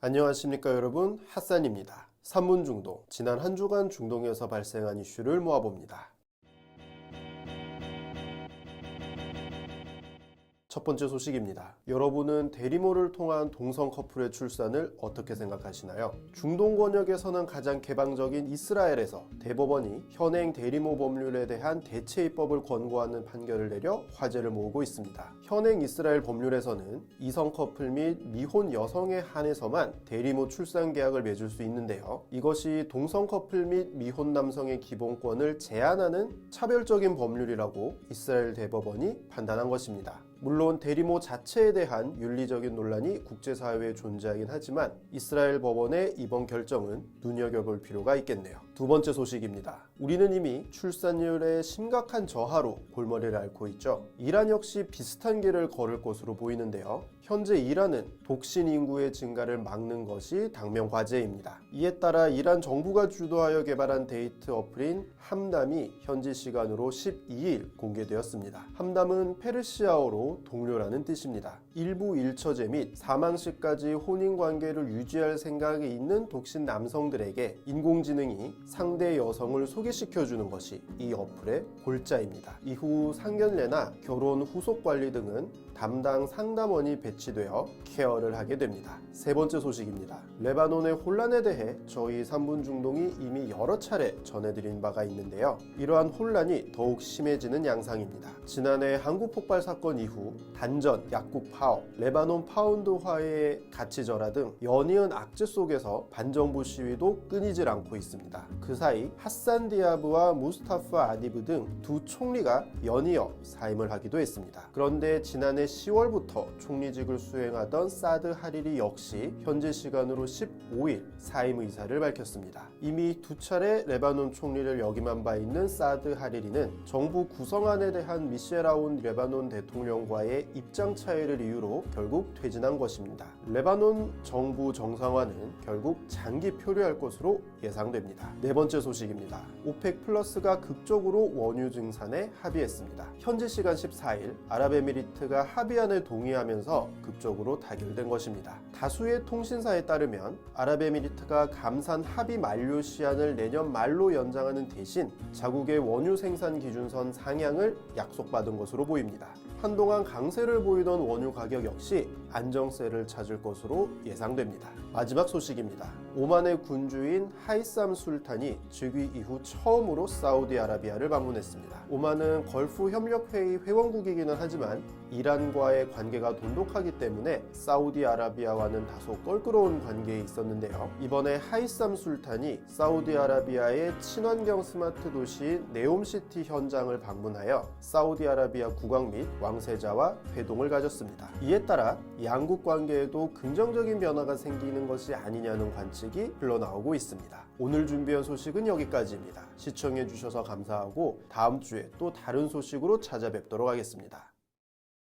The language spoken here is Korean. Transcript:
안녕하십니까 여러분, 핫산입니다. 산문 중동, 지난 한 주간 중동에서 발생한 이슈를 모아봅니다. 첫 번째 소식입니다. 여러분은 대리모를 통한 동성 커플의 출산을 어떻게 생각하시나요? 중동 권역에서는 가장 개방적인 이스라엘에서 대법원이 현행 대리모 법률에 대한 대체 입법을 권고하는 판결을 내려 화제를 모으고 있습니다. 현행 이스라엘 법률에서는 이성 커플 및 미혼 여성에 한해서만 대리모 출산 계약을 맺을 수 있는데요. 이것이 동성 커플 및 미혼 남성의 기본권을 제한하는 차별적인 법률이라고 이스라엘 대법원이 판단한 것입니다. 물론 대리모 자체에 대한 윤리적인 논란이 국제사회에 존재하긴 하지만 이스라엘 법원의 이번 결정은 눈여겨볼 필요가 있겠네요. 두 번째 소식입니다. 우리는 이미 출산율의 심각한 저하로 골머리를 앓고 있죠. 이란 역시 비슷한 길을 걸을 것으로 보이는데요. 현재 이란은 독신 인구의 증가를 막는 것이 당면 과제입니다. 이에 따라 이란 정부가 주도하여 개발한 데이트 어플인 함담이 현지 시간으로 12일 공개되었습니다. 함담은 페르시아어로 동료라는 뜻입니다. 일부 일처제 및 사망시까지 혼인관계를 유지할 생각이 있는 독신 남성들에게 인공지능이 상대 여성을 소개시켜주는 것이 이 어플의 골자입니다. 이후 상견례나 결혼 후속 관리 등은 담당 상담원이 배치되어 케어를 하게 됩니다. 세 번째 소식입니다. 레바논의 혼란에 대해 저희 산문 중동이 이미 여러 차례 전해드린 바가 있는데요. 이러한 혼란이 더욱 심해지는 양상입니다. 지난해 한국 폭발 사건 이후 단전, 약국 파업, 레바논 파운드화의 가치 절하 등 연이은 악재 속에서 반정부 시위도 끊이질 않고 있습니다. 그 사이 하산 디아브와 무스타파 아디브 등 두 총리가 연이어 사임을 하기도 했습니다. 그런데 지난해 10월부터 총리직을 수행하던 사드 하리리 역시 현재 시간으로 15일 사임 의사를 밝혔습니다. 이미 두 차례 레바논 총리를 역임한 바 있는 사드 하리리는 정부 구성안에 대한 미셸 아운 레바논 대통령과의 입장 차이를 이유로 결국 퇴진한 것입니다. 레바논 정부 정상화는 결국 장기 표류할 것으로 예상됩니다. 네 번째 소식입니다. 오펙 플러스가 극적으로 원유 증산에 합의했습니다. 현지 시간 14일 아랍에미리트가 합의안을 동의하면서 극적으로 타결된 것입니다. 다수의 통신사에 따르면 아랍에미리트가 감산 합의 만료 시한을 내년 말로 연장하는 대신 자국의 원유 생산 기준선 상향을 약속받은 것으로 보입니다. 한동안 강세를 보이던 원유 가격 역시 안정세를 찾을 것으로 예상됩니다. 마지막 소식입니다. 오만의 군주인 하이삼 술탄이 즉위 이후 처음으로 사우디아라비아를 방문했습니다. 오만은 걸프 협력회의 회원국이기는 하지만 이란과의 관계가 돈독하기 때문에 사우디아라비아와는 다소 껄끄러운 관계에 있었는데요. 이번에 하이삼 술탄이 사우디아라비아의 친환경 스마트 도시인 네옴시티 현장을 방문하여 사우디아라비아 국왕 및 왕세자와 회동을 가졌습니다. 이에 따라 양국 관계에도 긍정적인 변화가 생기는 것이 아니냐는 관측이 흘러나오고 있습니다. 오늘 준비한 소식은 여기까지입니다. 시청해주셔서 감사하고 다음 주에 또 다른 소식으로 찾아뵙도록 하겠습니다.